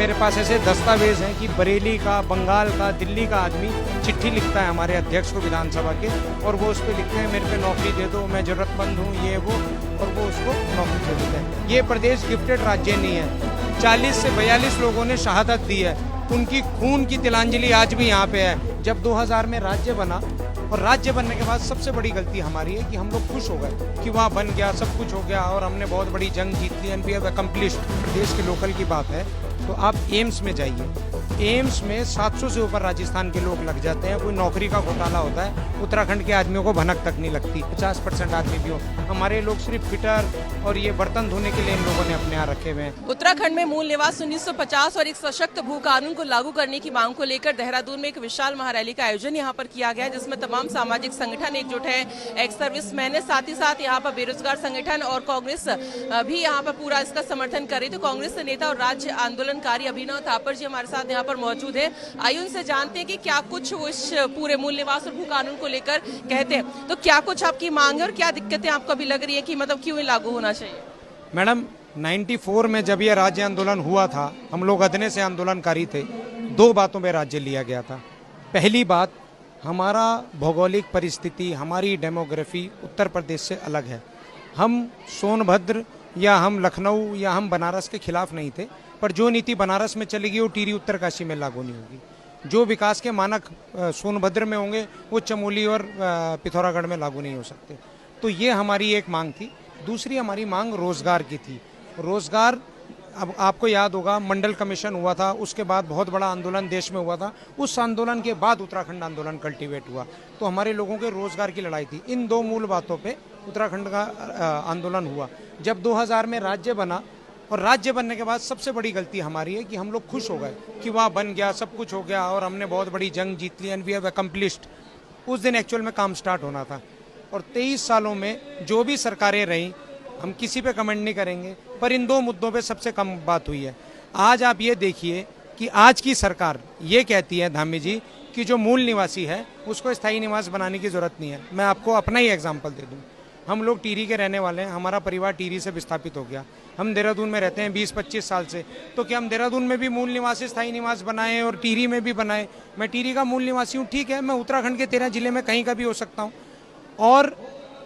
मेरे पास ऐसे दस्तावेज हैं कि बरेली का, बंगाल का, दिल्ली का आदमी चिट्ठी लिखता है हमारे अध्यक्ष को विधानसभा के, और वो उस पर लिखते हैं मेरे पे नौकरी दे दो, मैं जरूरतमंद हूँ, ये वो, और वो उसको नौकरी दे देते हैं। ये प्रदेश गिफ्टेड राज्य नहीं है। 40 से 42 लोगों ने शहादत दी है, उनकी खून की तिलांजलि आज भी यहाँ पे है। जब 2000 में राज्य बना, और राज्य बनने के बाद सबसे बड़ी गलती हमारी है कि हम लोग खुश हो गए कि वहाँ बन गया, सब कुछ हो गया और हमने बहुत बड़ी जंग जीत ली एंड वी हैव अकम्प्लिश्ड। प्रदेश के लोकल की बात है तो आप एम्स में जाइए, एम्स में 700 से ऊपर राजस्थान के लोग लग जाते हैं। कोई नौकरी का घोटाला होता है, उत्तराखंड के आदमियों को भनक तक नहीं लगती। 50% आदमी भी हो, हमारे लोग सिर्फ फिटर और ये बर्तन धोने के लिए इन लोगों ने अपने यहाँ रखे हुए हैं। उत्तराखंड में मूल निवास 1950 और एक सशक्त भू कानून को लागू करने की मांग को लेकर देहरादून में एक विशाल महारैली का आयोजन यहाँ पर किया गया, जिसमें तमाम सामाजिक संगठन एकजुट है। एक्स सर्विसमैन है, साथ ही साथ यहाँ पर बेरोजगार संगठन और कांग्रेस भी यहाँ पर पूरा इसका समर्थन करे। तो कांग्रेस नेता और राज्य आंदोलनकारी अभिनव थापर जी हमारे साथ यहाँ पर मौजूद है। आइए उनसे जानते हैं कि क्या कुछ वो इस पूरे मूल निवास और भू कानून को लेकर कहते हैं। तो क्या कुछ आपकी मांग है और क्या दिक्कतें आपको अभी लग रही है कि मतलब क्यों लागू होना चाहिए? मैडम, 94 में जब यह राज्य आंदोलन हुआ था, हम लोग अदने से आंदोलनकारी थे। 2 बातों पे राज्य लिया गया था। पहली बात, हमारा भौगोलिक परिस्थिति, हमारी डेमोग्राफी उत्तर प्रदेश से अलग है। हम सोनभद्र या हम लखनऊ या हम बनारस के खिलाफ नहीं थे, पर जो नीति बनारस में चलेगी वो टिहरी उत्तरकाशी में लागू नहीं होगी। जो विकास के मानक सोनभद्र में होंगे वो चमोली और पिथौरागढ़ में लागू नहीं हो सकते। तो ये हमारी एक मांग थी। दूसरी हमारी मांग रोजगार की थी। रोजगार, अब आपको याद होगा मंडल कमीशन हुआ था, उसके बाद बहुत बड़ा आंदोलन देश में हुआ था। उस आंदोलन के बाद उत्तराखंड आंदोलन कल्टीवेट हुआ, तो हमारे लोगों के रोजगार की लड़ाई थी। इन 2 मूल बातों पे उत्तराखंड का आंदोलन हुआ। जब 2000 में राज्य बना, और राज्य बनने के बाद सबसे बड़ी गलती हमारी है कि हम लोग खुश हो गए कि वहाँ बन गया, सब कुछ हो गया और हमने बहुत बड़ी जंग जीत ली एंड वी हैव अकम्प्लिश्ड। उस दिन एक्चुअल में काम स्टार्ट होना था। और 23 सालों में जो भी सरकारें रहीं, हम किसी पे कमेंट नहीं करेंगे, पर इन 2 मुद्दों पे सबसे कम बात हुई है। आज आप ये देखिए कि आज की सरकार ये कहती है, धामी जी, कि जो मूल निवासी है उसको स्थायी निवास बनाने की जरूरत नहीं है। मैं आपको अपना ही एग्जाम्पल दे दूँ। हम लोग टिहरी के रहने वाले हैं, हमारा परिवार टिहरी से विस्थापित हो गया। हम देहरादून में रहते हैं 20-25 साल से। तो क्या हम देहरादून में भी मूल निवासी स्थायी निवास बनाएं और टिहरी में भी बनाएं? मैं टिहरी का मूल निवासी हूँ, ठीक है, मैं उत्तराखंड के 13 जिले में कहीं का भी हो सकता हूँ। और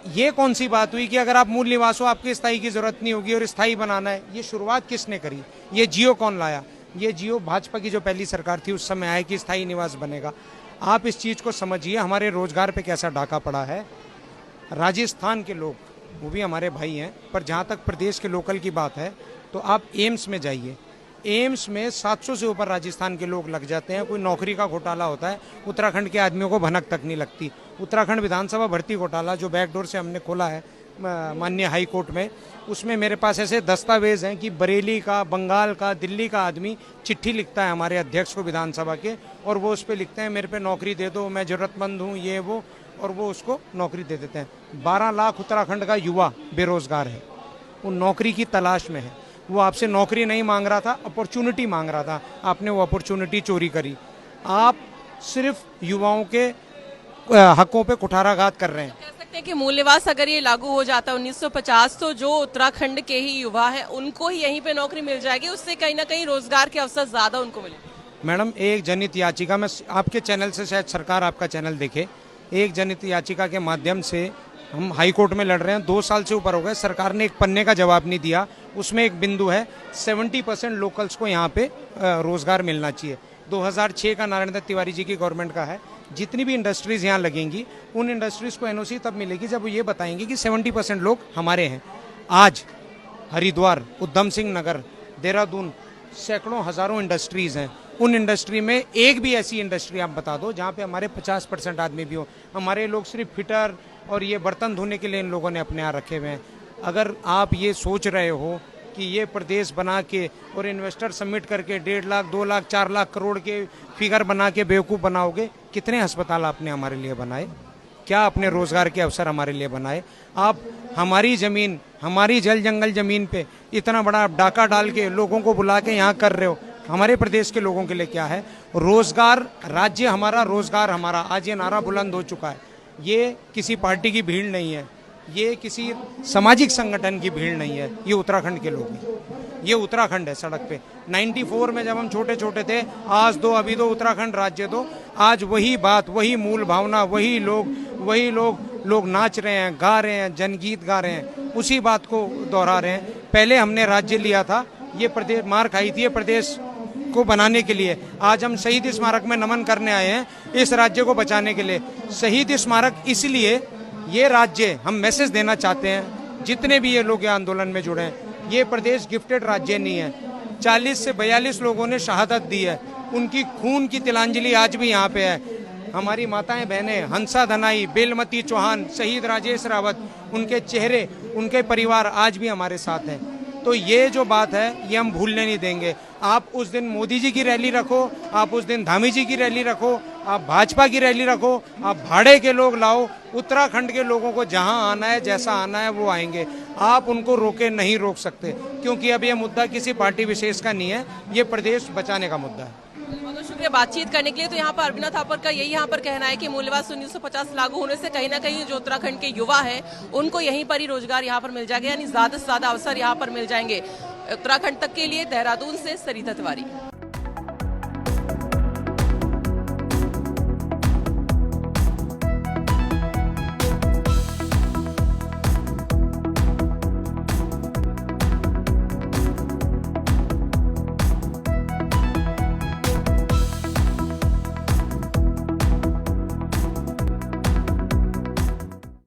ये कौन सी बात हुई कि अगर आप मूल निवास हो आपकी स्थायी की जरूरत नहीं होगी और स्थायी बनाना है? ये शुरुआत किसने करी? ये जियो कौन लाया? ये जियो भाजपा की जो पहली सरकार थी उस समय आया कि स्थायी निवास बनेगा। आप इस चीज़ को समझिए, हमारे रोजगार पे कैसा डाका पड़ा है। राजस्थान के लोग, वो भी हमारे भाई हैं, पर जहाँ तक प्रदेश के लोकल की बात है तो आप एम्स में जाइए। एम्स में 700 से ऊपर राजस्थान के लोग लग जाते हैं। कोई नौकरी का घोटाला होता है, उत्तराखंड के आदमियों को भनक तक नहीं लगती। उत्तराखंड विधानसभा भर्ती घोटाला जो बैकडोर से हमने खोला है माननीय हाई कोर्ट में, उसमें मेरे पास ऐसे दस्तावेज हैं कि बरेली का, बंगाल का, दिल्ली का आदमी चिट्ठी लिखता है हमारे अध्यक्ष को विधानसभा के, और वो उस पर लिखते हैं मेरे पे नौकरी दे दो, मैं जरूरतमंद हूँ, ये वो, और वो उसको नौकरी दे देते हैं। 12 लाख उत्तराखंड का युवा बेरोजगार है, वो नौकरी की तलाश में है। वो आपसे नौकरी नहीं मांग रहा था, अपॉर्चुनिटी मांग रहा था। आपने वो अपॉर्चुनिटी चोरी करी। आप सिर्फ युवाओं के हकों पे कुठाराघात कर रहे हैं। कह सकते हैं कि मूल निवास अगर ये लागू हो जाता 1950, तो जो उत्तराखंड के ही युवा हैं उनको ही यहीं पे नौकरी मिल जाएगी, उससे कहीं ना कहीं रोजगार के अवसर ज्यादा उनको मिलेंगे। मैडम, एक जनहित याचिका में आपके चैनल से, शायद सरकार आपका चैनल देखे, एक जनहित याचिका के माध्यम से हम हाई कोर्ट में लड़ रहे हैं। 2 साल से ऊपर हो गए, सरकार ने एक पन्ने का जवाब नहीं दिया। उसमें एक बिंदु है 70% लोकल्स को यहाँ पे रोजगार मिलना चाहिए। 2006 का नारायण दत्त तिवारी जी की गवर्नमेंट का है। जितनी भी इंडस्ट्रीज यहाँ लगेंगी उन इंडस्ट्रीज को एनओसी तब मिलेगी जब वो ये बताएंगे कि 70% लोग हमारे हैं। आज हरिद्वार, उधम सिंह नगर, देहरादून, सैकड़ों हजारों इंडस्ट्रीज हैं। उन इंडस्ट्री में एक भी ऐसी इंडस्ट्री आप बता दो जहाँ पे हमारे 50% आदमी भी हो। हमारे लोग सिर्फ फिटर और ये बर्तन धोने के लिए इन लोगों ने अपने यहाँ रखे हुए हैं। अगर आप ये सोच रहे हो कि ये प्रदेश बना के और इन्वेस्टर सबमिट करके 1.5 लाख, 2 लाख, 4 लाख करोड़ के फिगर बना के बेवकूफ़ बनाओगे, कितने अस्पताल आपने हमारे लिए बनाए? क्या अपने रोजगार के अवसर हमारे लिए बनाए? आप हमारी ज़मीन, हमारी जल जंगल ज़मीन पे इतना बड़ा डाका डाल के लोगों को बुला के यहाँ कर रहे हो। हमारे प्रदेश के लोगों के लिए क्या है? रोजगार, राज्य हमारा, रोजगार हमारा। आज ये नारा बुलंद हो चुका है। ये किसी पार्टी की भीड़ नहीं है। ये किसी सामाजिक संगठन की भीड़ नहीं है, ये उत्तराखंड के लोग हैं। ये उत्तराखंड है सड़क पे। 94 में जब हम छोटे छोटे थे, आज दो अभी दो उत्तराखंड राज्य दो, आज वही बात, वही मूल भावना, वही लोग नाच रहे हैं, गा रहे हैं, जनगीत गा रहे हैं, उसी बात को दोहरा रहे हैं। पहले हमने राज्य लिया था, ये प्रदेश मार खाई थी, ये प्रदेश को बनाने के लिए। आज हम शहीद स्मारक में नमन करने आए हैं इस राज्य को बचाने के लिए। शहीद स्मारक इसलिए, ये राज्य हम मैसेज देना चाहते हैं जितने भी ये लोग ये आंदोलन में जुड़े हैं, ये प्रदेश गिफ्टेड राज्य नहीं है। 40 से 42 लोगों ने शहादत दी है, उनकी खून की तिलांजलि आज भी यहाँ पे है। हमारी माताएं बहनें, हंसा धनाई, बेलमती चौहान, शहीद राजेश रावत, उनके चेहरे, उनके परिवार आज भी हमारे साथ हैं। तो ये जो बात है ये हम भूलने नहीं देंगे। आप उस दिन मोदी जी की रैली रखो, आप उस दिन धामी जी की रैली रखो, आप भाजपा की रैली रखो, आप भाड़े के लोग लाओ, उत्तराखंड के लोगों को जहां आना है, जैसा आना है वो आएंगे। आप उनको रोके नहीं रोक सकते, क्योंकि अब ये मुद्दा किसी पार्टी विशेष का नहीं है, ये प्रदेश बचाने का मुद्दा है। बहुत बहुत शुक्रिया बातचीत करने के लिए। तो यहाँ पर अरविंद थापर का यही यहाँ पर कहना है कि मूल्यवान 1950 लागू होने से कहीं ना कहीं जो उत्तराखंड के युवा है उनको यहीं पर ही रोजगार यहाँ पर मिल जाएगा, यानी ज्यादा से ज्यादा अवसर यहाँ पर मिल जाएंगे। उत्तराखंड तक के लिए देहरादून से सरिता तिवारी।